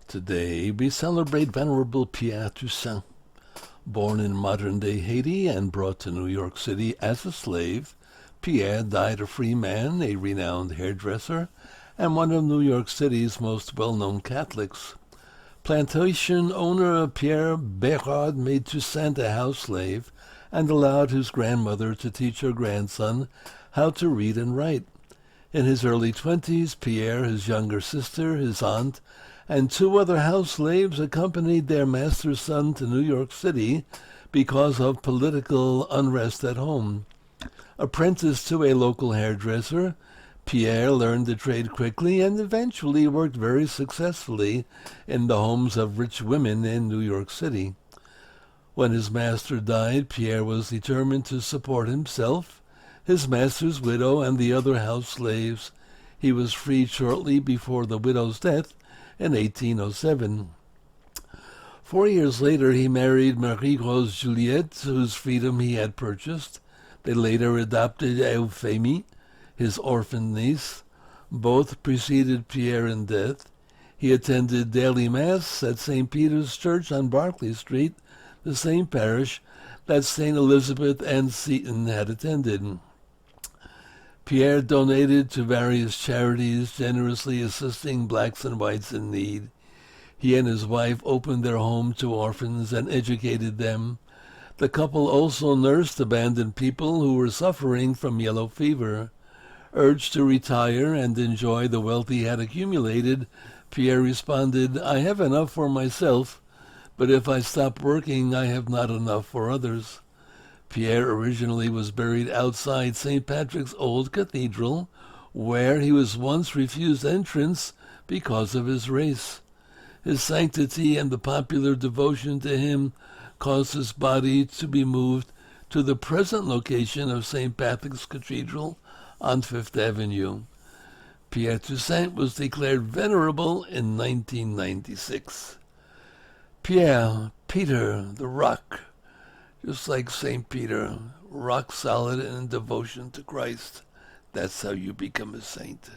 Today we celebrate Venerable Pierre Toussaint. Born in modern-day Haiti and brought to New York City as a slave, Pierre died a free man, a renowned hairdresser, and one of New York City's most well-known Catholics. Plantation owner Pierre made Toussaint a house slave and allowed his grandmother to teach her grandson how to read and write. In his early 20s, Pierre, his younger sister, his aunt, and two other house slaves accompanied their master's son to New York City because of political unrest at home. Apprenticed to a local hairdresser, Pierre learned the trade quickly and eventually worked very successfully in the homes of rich women in New York City. When his master died, Pierre was determined to support himself, his master's widow, and the other house slaves. He was freed shortly before the widow's death in 1807. 4 years later, he married Marie-Rose Juliette, whose freedom he had purchased. They later adopted Euphémie, his orphan niece. Both preceded Pierre in death. He attended daily Mass at St. Peter's Church on Berkeley Street, the same parish that St. Elizabeth and Seton had attended. Pierre donated to various charities, generously assisting blacks and whites in need. He and his wife opened their home to orphans and educated them. The couple also nursed abandoned people who were suffering from yellow fever. Urged to retire and enjoy the wealth he had accumulated, Pierre responded, "I have enough for myself, but if I stop working, I have not enough for others." Pierre originally was buried outside St. Patrick's Old Cathedral, where he was once refused entrance because of his race. His sanctity and the popular devotion to him caused his body to be moved to the present location of St. Patrick's Cathedral on Fifth Avenue. Pierre Toussaint was declared venerable in 1996. Pierre, Peter, the rock, just like St. Peter, rock solid in devotion to Christ. That's how you become a saint.